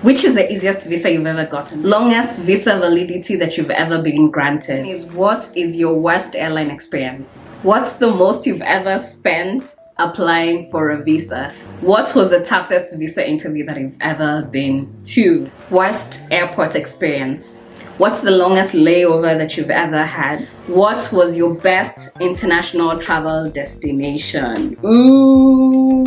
Which is the easiest visa you've ever gotten? Longest visa validity that you've ever been granted? What is your worst airline experience? What's the most you've ever spent applying for a visa? What was the toughest visa interview that you've ever been to? Worst airport experience? What's the longest layover that you've ever had? What was your best international travel destination? Ooh.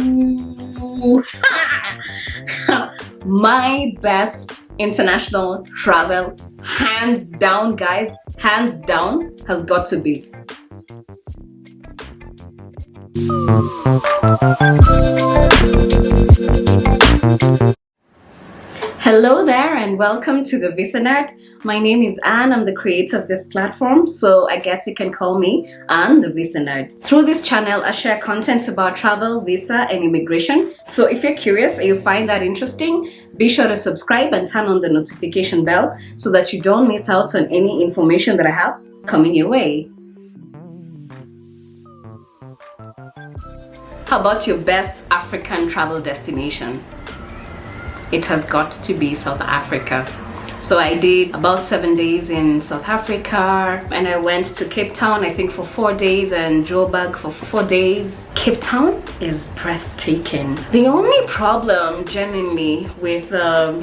My best international travel, hands down, guys, hands down, has got to be Hello there and welcome to the Visa Nerd. My name is Anne. I'm the creator of this platform, so I guess you can call me Anne the Visa Nerd. Through this channel, I share content about travel, visa, and immigration. So if you're curious and you find that interesting, be sure to subscribe and turn on the notification bell so that you don't miss out on any information that I have coming your way. How about your best African travel destination? It has got to be South Africa. So I did about 7 days in South Africa and I went to Cape Town, I think for 4 days, and Joburg for 4 days. Cape Town is breathtaking. The only problem genuinely with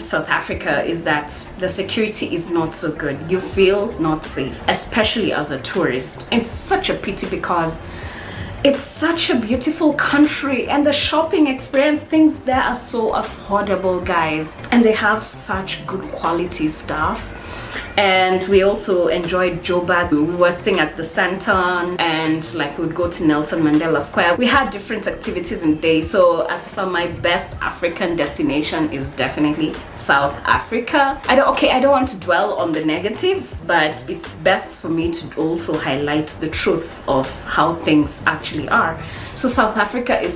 South Africa is that the security is not so good. You feel not safe, especially as a tourist. It's such a pity because it's such a beautiful country and the shopping experience, things there are so affordable, guys, and they have such good quality stuff. And we also enjoyed Joburg. We were staying at the Santon and like we would go to Nelson Mandela Square. We had different activities in the day. So as for my best African destination is definitely South Africa. I don't want to dwell on the negative, but it's best for me to also highlight the truth of how things actually are. So South Africa is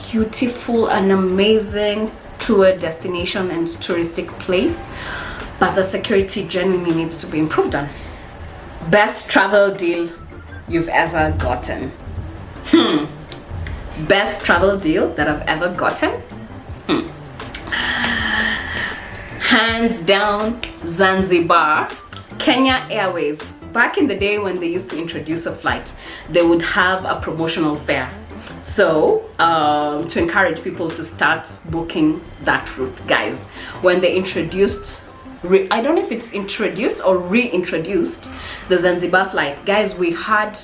beautiful, an amazing tour destination and touristic place, but the security genuinely needs to be improved on. Best travel deal you've ever gotten? Best travel deal that I've ever gotten? Hands down, Zanzibar. Kenya Airways. Back in the day when they used to introduce a flight, they would have a promotional fare. So to encourage people to start booking that route, guys, when they introduced I don't know if it's introduced or reintroduced the Zanzibar flight, guys, we had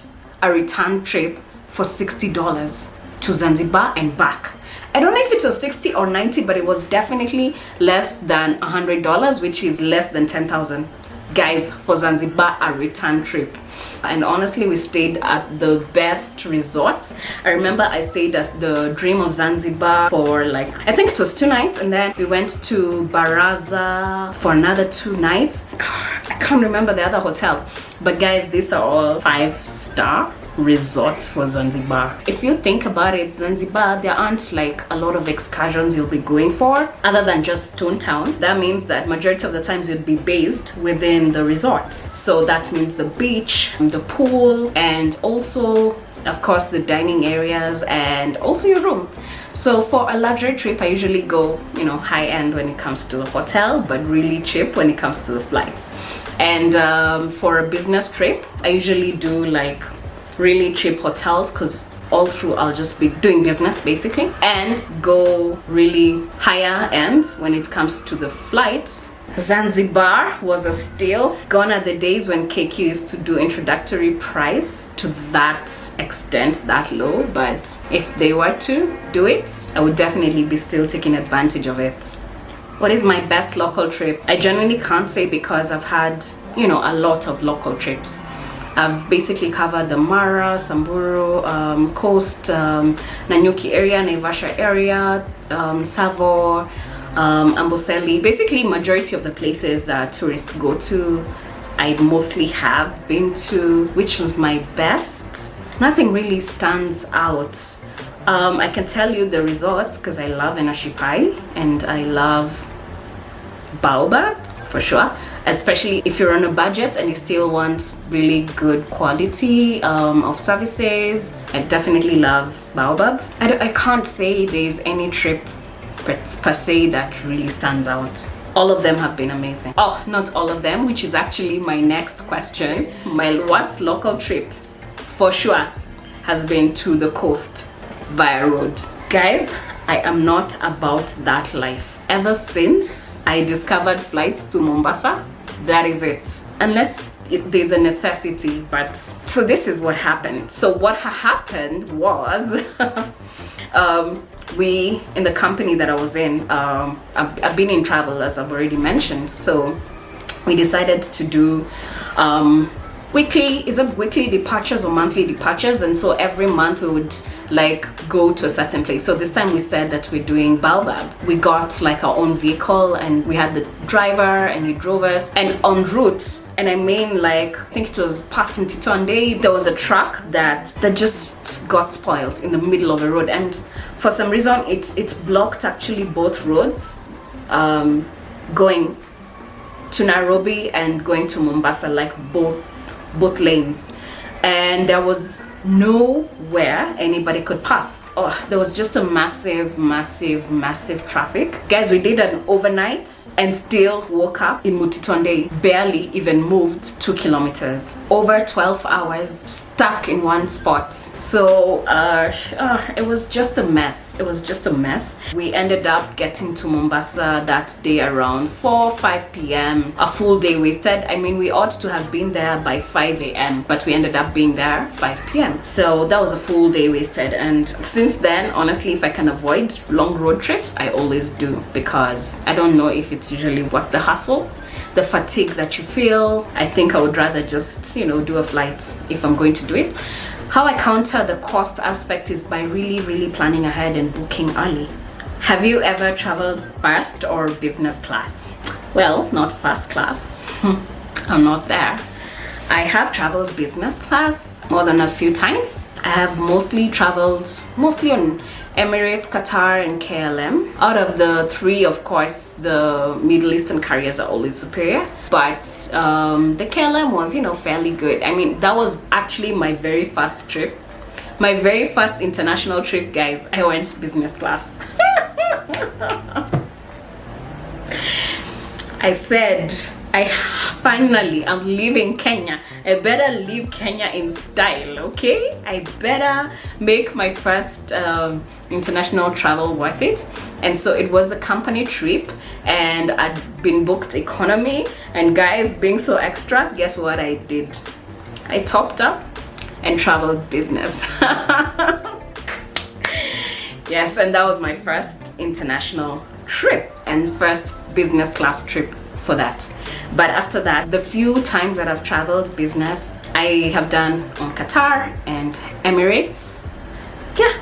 a return trip for $60 to Zanzibar and back. I don't know if it was 60 or 90, but it was definitely less than $100, which is less than 10,000. Guys, for Zanzibar, a return trip. And honestly, we stayed at the best resorts. I remember I stayed at the Dream of Zanzibar for like, I think it was 2 nights, and then we went to Baraza for another 2 nights. I can't remember the other hotel, but guys, these are all 5-star resorts for Zanzibar. If you think about it, Zanzibar, there aren't like a lot of excursions you'll be going for other than just Stone Town. That means that majority of the times you'd be based within the resort. So that means the beach, the pool, and also of course the dining areas and also your room. So for a luxury trip, I usually go, high end when it comes to the hotel, but really cheap when it comes to the flights. And for a business trip, I usually do like really cheap hotels because all through I'll just be doing business basically, and go really higher end when it comes to the flight. Zanzibar was a steal. Gone are the days when KQ used to do introductory price to that extent, that low, but if they were to do it, I would definitely be still taking advantage of it. What is my best local trip? I genuinely can't say because I've had, a lot of local trips. I've basically covered the Mara, Samburu, coast, Nanyuki area, Naivasha area, Savo, Amboseli. Basically, majority of the places that tourists go to, I mostly have been to. Which was my best? Nothing really stands out. I can tell you the resorts because I love Enashipai and I love Baobab for sure. Especially if you're on a budget and you still want really good quality of services. I definitely love Baobab. I can't say there's any trip per se that really stands out. All of them have been amazing. Oh, not all of them, which is actually my next question. My worst local trip, for sure, has been to the coast via road. Guys, I am not about that life. Ever since I discovered flights to Mombasa, that is it. Unless there's a necessity, but so this is what happened. So what happened was we, in the company that I was in, I've been in travel, as I've already mentioned, so we decided to do weekly departures or monthly departures, and so every month we would like go to a certain place. So this time we said that we're doing Baobab. We got like our own vehicle, and we had the driver, and he drove us, and en route, and I mean, like, I think it was past Mtitwande, there was a truck that just got spoiled in the middle of the road, and for some reason it blocked actually both roads, going to Nairobi and going to Mombasa, like both lanes, and there was nowhere anybody could pass. Oh, there was just a massive traffic. Guys, we did an overnight and still woke up in Mutitwande, barely even moved 2 kilometers. Over 12 hours stuck in one spot. So it was just a mess. It was just a mess. We ended up getting to Mombasa that day around 4-5 p.m. A full day wasted. I mean, we ought to have been there by 5 a.m. but we ended up being there 5 p.m. So that was a full day wasted, and since then, honestly, if I can avoid long road trips, I always do, because I don't know if it's usually worth the hassle, the fatigue that you feel. I think I would rather just, do a flight if I'm going to do it. How I counter the cost aspect is by really planning ahead and booking early. Have you ever traveled first or business class? Well, not first class. I'm not there. I have traveled business class more than a few times. I have mostly traveled on Emirates, Qatar, and KLM. Out of the three, of course, the Middle Eastern carriers are always superior, but the KLM was, fairly good. I mean, that was actually my very first trip. My very first international trip, guys, I went business class. I said, I'm leaving Kenya. I better leave Kenya in style, okay? I better make my first international travel worth it. And so it was a company trip, and I'd been booked economy. And guys, being so extra, guess what I did? I topped up and traveled business. Yes, and that was my first international trip and first business class trip for that. But after that, the few times that I've traveled business, I have done on Qatar and Emirates. Yeah,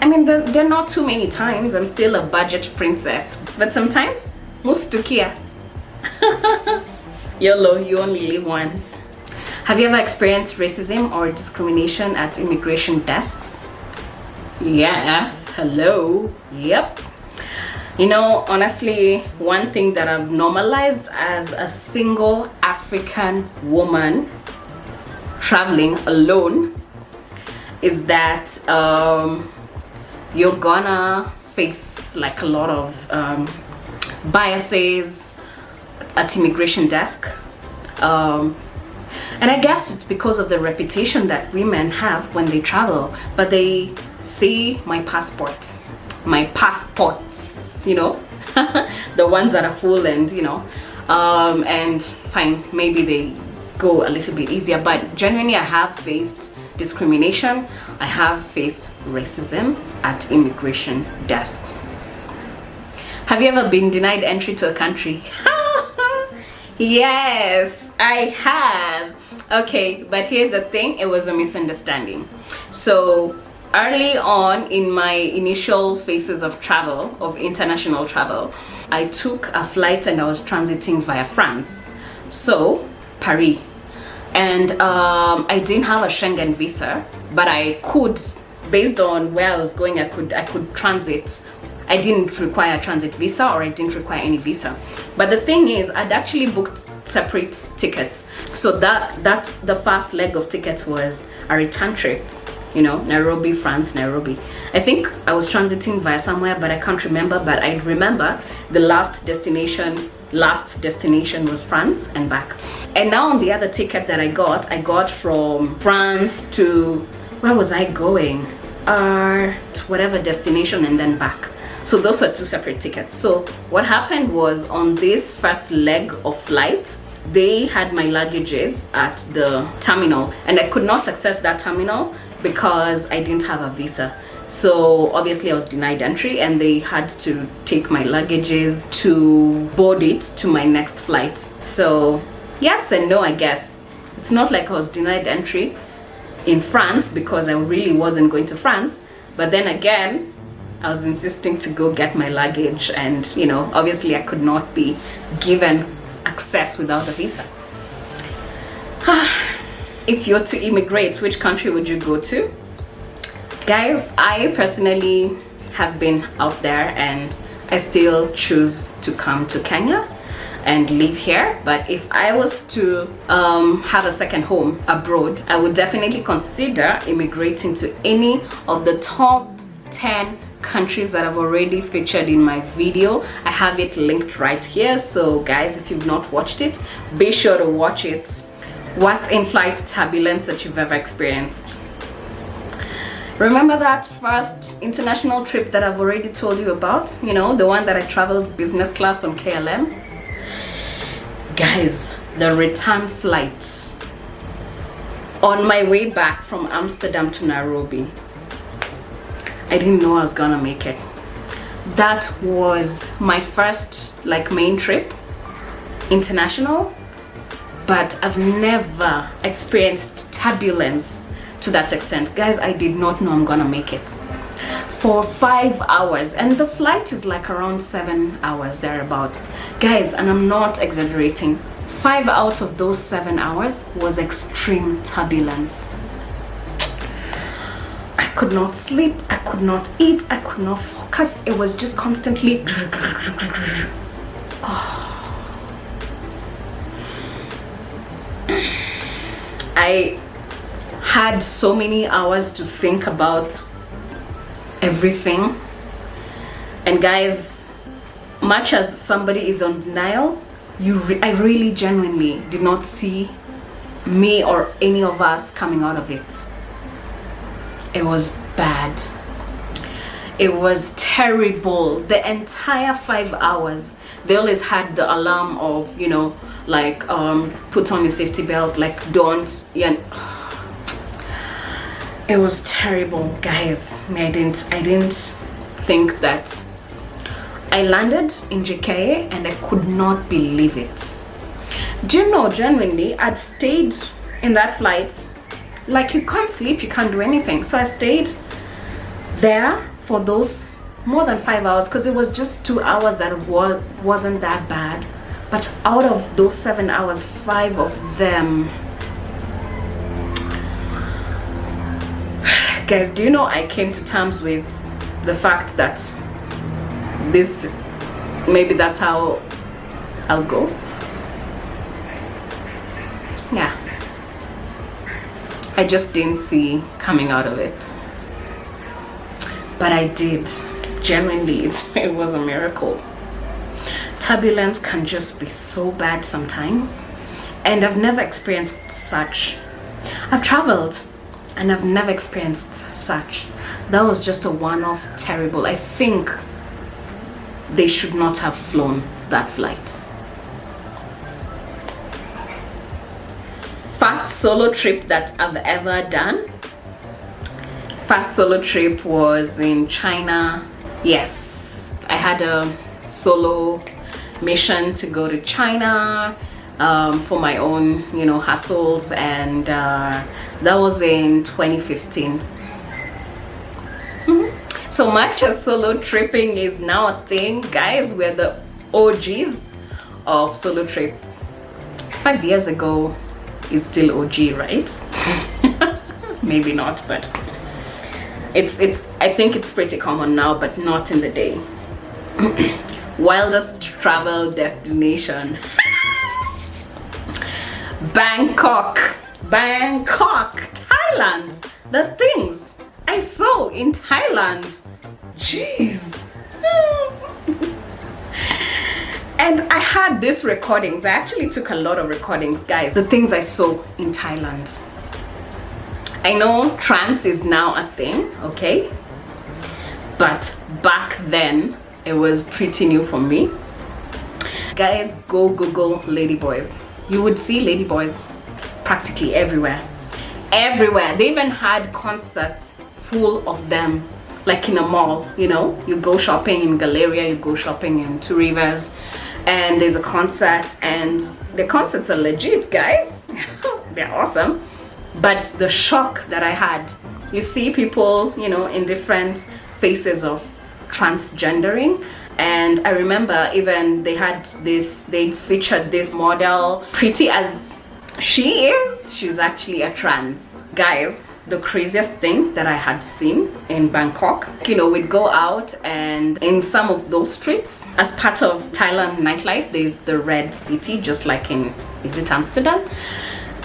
I mean, they're not too many times. I'm still a budget princess, but sometimes mustukia. YOLO, you only live once. Have you ever experienced racism or discrimination at immigration desks? Yes, hello, yep. Honestly, one thing that I've normalized as a single African woman traveling alone is that you're gonna face like a lot of biases at immigration desk. And I guess it's because of the reputation that women have when they travel, but they see my passports, the ones that are full and fine, maybe they go a little bit easier, but genuinely I have faced discrimination. I have faced racism at immigration desks. Have you ever been denied entry to a country? Yes, I have. Okay, but here's the thing, it was a misunderstanding. So early on in my initial phases of travel, of international travel, I took a flight and I was transiting via France, so Paris, and I didn't have a Schengen visa, but I could, based on where I was going, I could transit. I didn't require a transit visa, or I didn't require any visa. But the thing is, I'd actually booked separate tickets. So that the first leg of tickets was a return trip. you know, Nairobi, France, Nairobi. I think I was transiting via somewhere, but I can't remember. But I remember the last destination was France and back. And now on the other ticket that I got from France to, where was I going? To whatever destination and then back. So those were two separate tickets. So what happened was, on this first leg of flight, they had my luggages at the terminal, and I could not access that terminal because I didn't have a visa. So obviously I was denied entry, and they had to take my luggages to board it to my next flight. So yes and no, I guess. It's not like I was denied entry in France because I really wasn't going to France, but then again, I was insisting to go get my luggage, and you know, obviously I could not be given access without a visa. If you're to immigrate, which country would you go to? Guys, I personally have been out there, and I still choose to come to Kenya and live here. But if I was to have a second home abroad, I would definitely consider immigrating to any of the top 10 countries that I've already featured in my video. I have it linked right here, so guys, if you've not watched it, be sure to watch it. Worst in-flight turbulence that you've ever experienced. Remember that first international trip that I've already told you about? You know, the one that I traveled business class on KLM? Guys, the return flight on my way back from Amsterdam to Nairobi, I didn't know I was gonna make it. That was my first like main trip, international, but I've never experienced turbulence to that extent. Guys, I did not know I'm gonna make it. For 5 hours, and the flight is like around 7 hours thereabout. Guys, and I'm not exaggerating, 5 out of those 7 hours was extreme turbulence. I could not sleep, I could not eat, I could not focus. It was just constantly I had so many hours to think about everything. And guys, much as somebody is on denial, I really genuinely did not see me or any of us coming out of it. It was bad. It was terrible. The entire 5 hours, they always had the alarm of, you know, like put on your safety belt, like don't. Yeah. It was terrible, guys. I didn't think that. I landed in JKA and I could not believe it. Do you know, genuinely, I'd stayed in that flight. Like, you can't sleep, you can't do anything. So I stayed there for those more than 5 hours, because it was just 2 hours that wasn't that bad. But out of those 7 hours, 5 of them, guys, do you know, I came to terms with the fact that maybe that's how I'll go. Yeah, I just didn't see coming out of it, but I did. Genuinely, it was a miracle. Turbulence can just be so bad sometimes, and I've never experienced such. I've traveled and I've never experienced such. That was just a one-off terrible. I think they should not have flown that flight. First solo trip that I've ever done. First solo trip was in China. Yes, I had a solo mission to go to China for my own, you know, hassles, and that was in 2015. So much as solo tripping is now a thing, guys, we're the OGs of solo trip. 5 years ago is still OG, right? Maybe not, but I think it's pretty common now, but not in the day. Wildest travel destination. Bangkok, Thailand. the things I saw in Thailand. Jeez. And I had these recordings. I actually took a lot of recordings, guys. The things I saw in Thailand. I know trance is now a thing, okay? But back then, it was pretty new for me. Guys, go Google ladyboys. You would see ladyboys practically everywhere. Everywhere. They even had concerts full of them, like in a mall, you know? You go shopping in Galleria, you go shopping in Two Rivers, and there's a concert, and the concerts are legit, guys. They're awesome. But the shock that I had, you see people, you know, in different phases of transgendering. And I remember even they featured this model, pretty as she is, she's actually a trans. Guys, the craziest thing that I had seen in Bangkok, you know, we'd go out, and in some of those streets, as part of Thailand nightlife, there's the Red City, just like in, is it Amsterdam?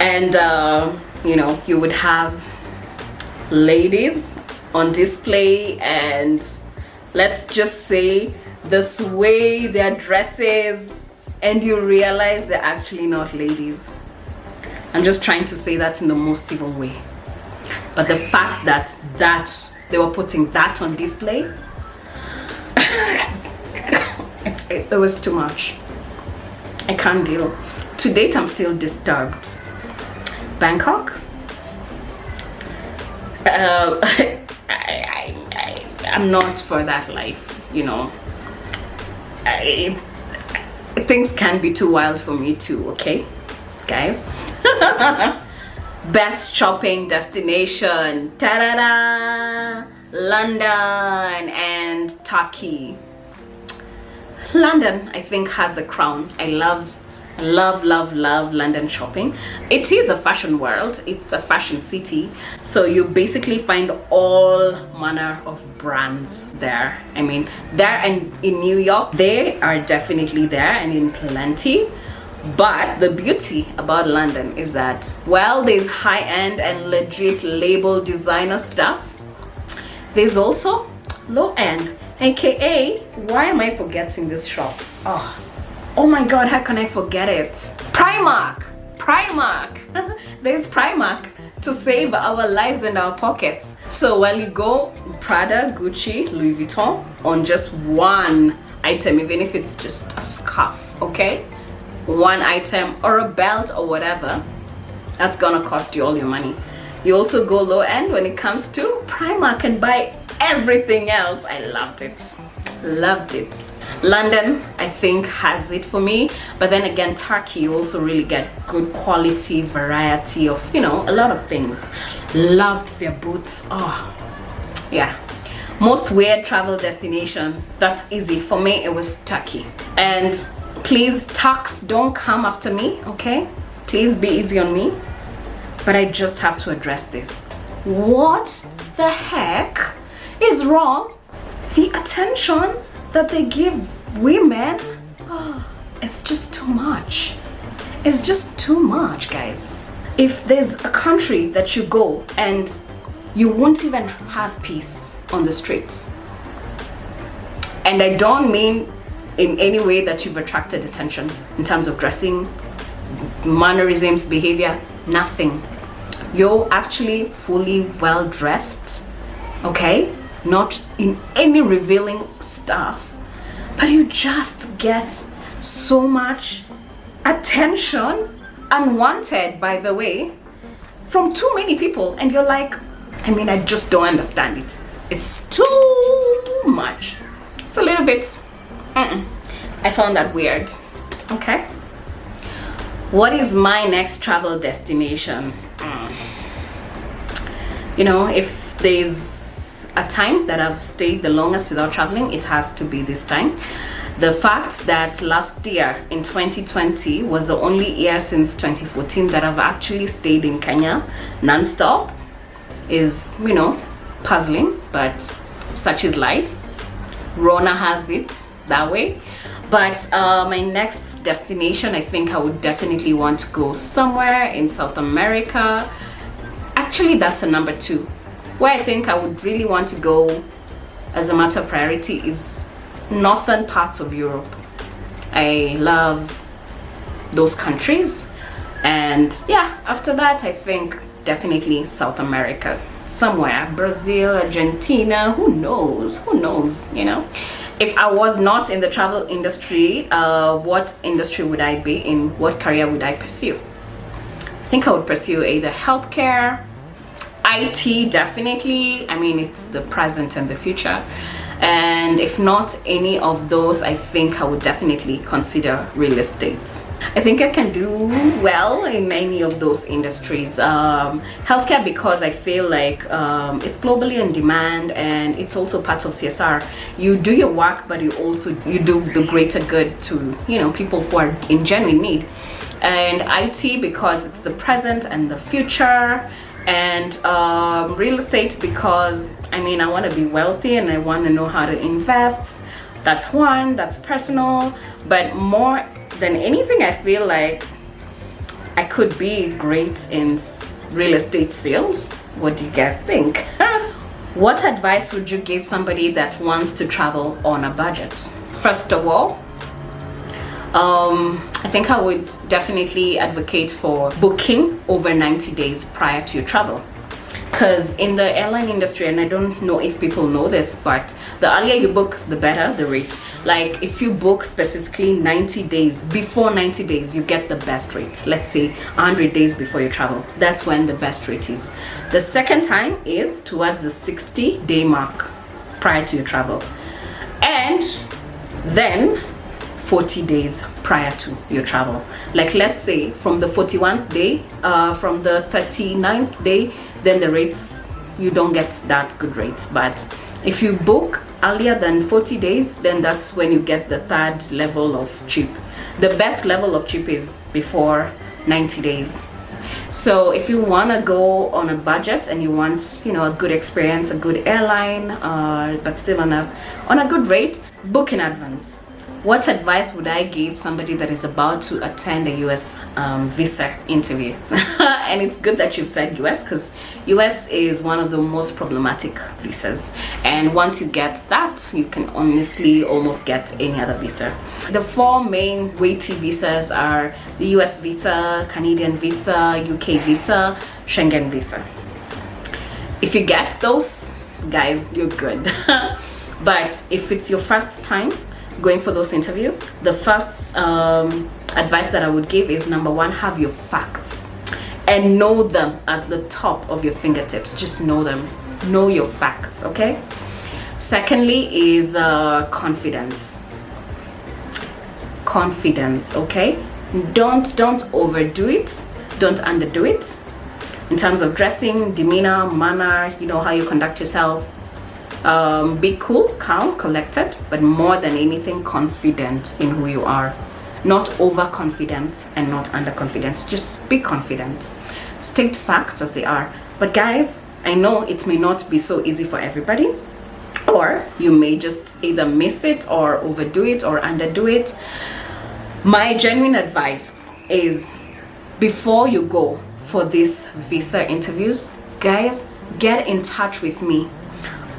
And, you know, you would have ladies on display, and let's just say the sway their dresses, and you realize they're actually not ladies. I'm just trying to say that in the most civil way. But the fact that they were putting that on display, it was too much. I can't deal. To date, I'm still disturbed. Bangkok, I'm not for that life, you know. Things can be too wild for me too, okay, guys? Best shopping destination, ta-da-da, London and Turkey. London, I think, has the crown. I love London shopping. It is a fashion world. It's a fashion city. So you basically find all manner of brands there. I mean, there and in New York, they are definitely there and in plenty. But the beauty about London is that, well, there's high-end and legit label designer stuff. There's also low-end, aka, why am I forgetting this shop? Oh my god, how can I forget it? Primark! There's Primark to save our lives and our pockets. So while you go Prada, Gucci, Louis Vuitton on just one item, even if it's just a scarf, okay? One item or a belt or whatever, that's gonna cost you all your money. You also go low end when it comes to Primark and buy everything else. I loved it. London, I think, has it for me. But then again, Turkey, you also really get good quality variety of, you know, a lot of things. Loved their boots. Oh yeah. Most weird travel destination, that's easy for me. It was Turkey. And please, Turks, don't come after me, okay? Please be easy on me. But I just have to address this. What the heck is wrong? The attention that they give women, it's just too much. It's just too much, guys. If there's a country that you go and you won't even have peace on the streets, and I don't mean in any way that you've attracted attention in terms of dressing, mannerisms, behavior, nothing. You're actually fully well dressed, okay? Not in any revealing stuff, but you just get so much attention, unwanted, by the way, from too many people, and you're like, I mean, I just don't understand it. It's too much. It's a little bit, I found that weird, okay? What is my next travel destination? You know, if there's a time that I've stayed the longest without traveling, it has to be this time. The fact that last year in 2020 was the only year since 2014 that I've actually stayed in Kenya non-stop is, you know, puzzling, but such is life. Rona has it that way. But my next destination, I think I would definitely want to go somewhere in South America. Actually, that's a number 2. Where I think I would really want to go as a matter of priority is northern parts of Europe. I love those countries. And yeah, after that, I think definitely South America. Somewhere, Brazil, Argentina, who knows, you know. If I was not in the travel industry, what industry would I be in? What career would I pursue? I think I would pursue either healthcare, IT, definitely. I mean, it's the present and the future. And if not any of those, I think I would definitely consider real estate. I think I can do well in any of those industries. Healthcare, because I feel like it's globally in demand, and it's also part of CSR. You do your work, but you do the greater good to, you know, people who are in genuine need. And IT, because it's the present and the future. And real estate, because I mean, I want to be wealthy and I want to know how to invest. That's one, that's personal. But more than anything, I feel like I could be great in real estate sales. What do you guys think? What advice would you give somebody that wants to travel on a budget? First of all, I think I would definitely advocate for booking over 90 days prior to your travel. Because in the airline industry, and I don't know if people know this, but the earlier you book, the better the rate. Like if you book specifically 90 days, before 90 days, you get the best rate. Let's say 100 days before you travel. That's when the best rate is. The second time is towards the 60-day mark prior to your travel. And then 40 days prior to your travel. Like let's say from the 41st day, from the 39th day, then the rates, you don't get that good rates. But if you book earlier than 40 days, then that's when you get the third level of cheap. The best level of cheap is before 90 days. So if you want to go on a budget and you want, you know, a good experience, a good airline, but still on a good rate, book in advance. What advice would I give somebody that is about to attend a US visa interview? And it's good that you've said US, because US is one of the most problematic visas. And once you get that, you can honestly almost get any other visa. The 4 main weighty visas are the US visa, Canadian visa, UK visa, Schengen visa. If you get those, guys, you're good. But if it's your first time going for those interviews, the first advice that I would give is, number 1, have your facts and know them at the top of your fingertips. Just know them. Know your facts, okay? Secondly is confidence. Confidence, okay? Don't overdo it. Don't underdo it. In terms of dressing, demeanor, manner, you know, how you conduct yourself. Be cool, calm, collected, but more than anything, confident in who you are. Not overconfident and not underconfident. Just be confident. State facts as they are. But guys, I know it may not be so easy for everybody, or you may just either miss it or overdo it or underdo it. My genuine advice is, before you go for these visa interviews, guys, get in touch with me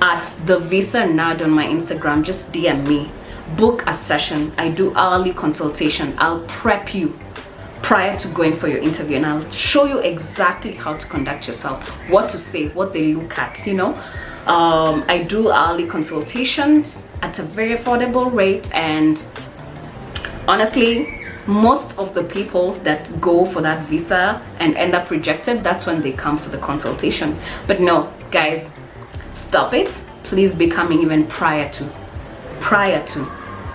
at the Visa Nerd on my Instagram. Just DM me, book a session. I do hourly consultation. I'll prep you prior to going for your interview, and I'll show you exactly how to conduct yourself, what to say, what they look at, you know. I do hourly consultations at a very affordable rate, and honestly, most of the people that go for that visa and end up rejected, that's when they come for the consultation. But no, guys, stop it. Please be coming even prior to,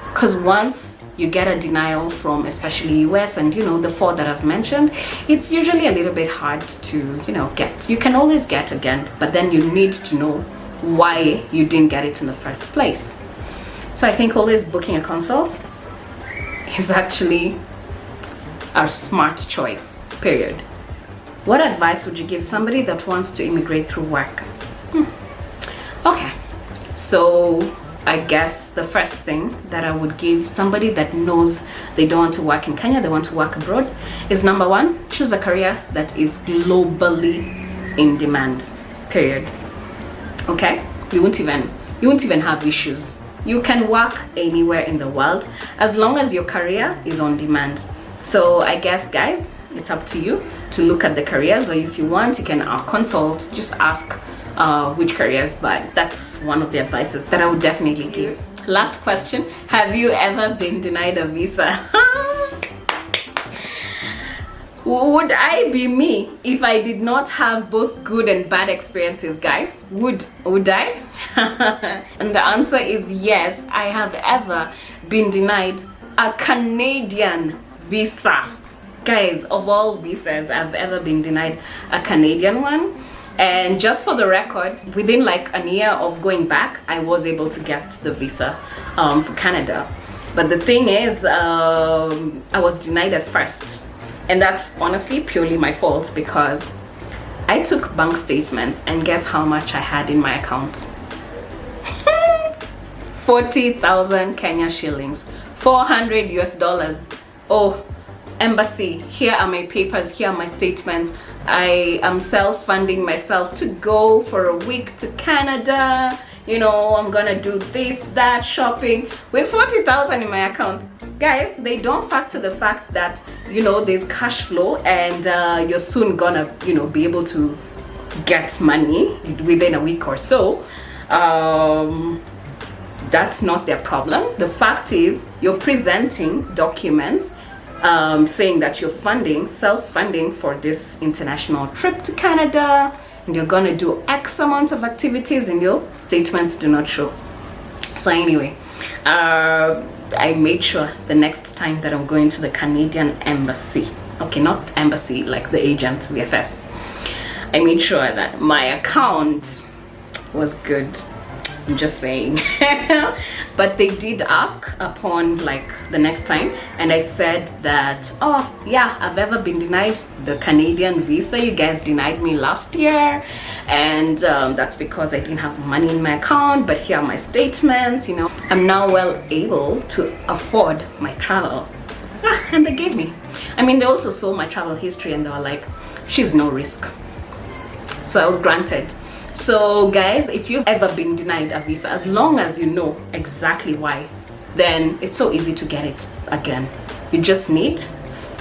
because once you get a denial from especially US and, you know, the 4 that I've mentioned, it's usually a little bit hard to, you know, get. You can always get again, but then you need to know why you didn't get it in the first place. So I think always booking a consult is actually a smart choice, period. What advice would you give somebody that wants to immigrate through work? Okay, so I guess the first thing that I would give somebody that knows they don't want to work in Kenya, they want to work abroad, is number 1, choose a career that is globally in demand, period. Okay, you won't even have issues. You can work anywhere in the world as long as your career is on demand. So I guess, guys, it's up to you to look at the careers, or if you want, you can consult, just ask which careers, but that's one of the advices that I would definitely give. Last question, have you ever been denied a visa? Would I be me if I did not have both good and bad experiences, guys? Would I? And the answer is yes. I have ever been denied a Canadian visa. Guys, of all visas, I've ever been denied a Canadian one. And just for the record, within like a year of going back, I was able to get the visa for Canada. But the thing is, I was denied at first. And that's honestly purely my fault, because I took bank statements and guess how much I had in my account? 40,000 Kenya shillings, 400 US dollars. Oh, embassy, here are my papers, here are my statements. I am self-funding myself to go for a week to Canada. You know, I'm gonna do this, that, shopping with 40,000 in my account. Guys, they don't factor the fact that, you know, there's cash flow and you're soon gonna, you know, be able to get money within a week or so. That's not their problem. The fact is, you're presenting documents saying that you're self-funding for this international trip to Canada, and you're gonna do X amount of activities, and your statements do not show. So anyway, I made sure the next time that I'm going to the Canadian embassy, okay, not embassy, like the agent, VFS, I made sure that my account was good. I'm just saying. But they did ask upon like the next time, and I said that, oh yeah, I've ever been denied the Canadian visa. You guys denied me last year, and that's because I didn't have money in my account, but here are my statements. You know, I'm now well able to afford my travel. And they gave me, I mean, they also saw my travel history and they were like, she's no risk. So I was granted. So guys, if you've ever been denied a visa, as long as you know exactly why, then it's so easy to get it again. You just need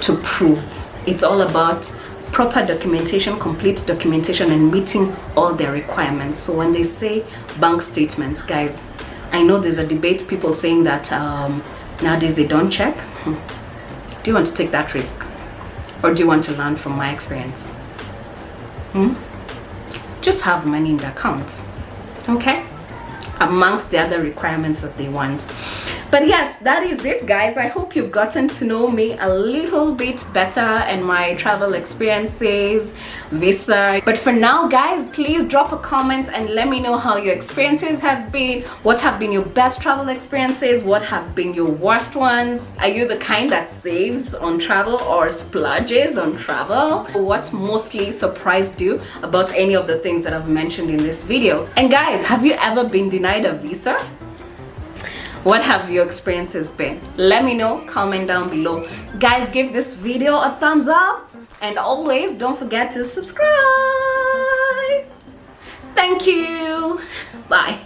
to prove. It's all about proper documentation, complete documentation, and meeting all their requirements. So when they say bank statements, guys, I know there's a debate, people saying that nowadays they don't check. Do you want to take that risk? Or do you want to learn from my experience? Just have money in the account, okay? Amongst the other requirements that they want. But yes, that is it, guys. I hope you've gotten to know me a little bit better and my travel experiences, visa. But for now, guys, please drop a comment and let me know how your experiences have been. What have been your best travel experiences? What have been your worst ones? Are you the kind that saves on travel or splurges on travel? What mostly surprised you about any of the things that I've mentioned in this video? And guys, have you ever been denied a visa? What have your experiences been? Let me know, comment down below. Guys, give this video a thumbs up, and always don't forget to subscribe. Thank you. Bye.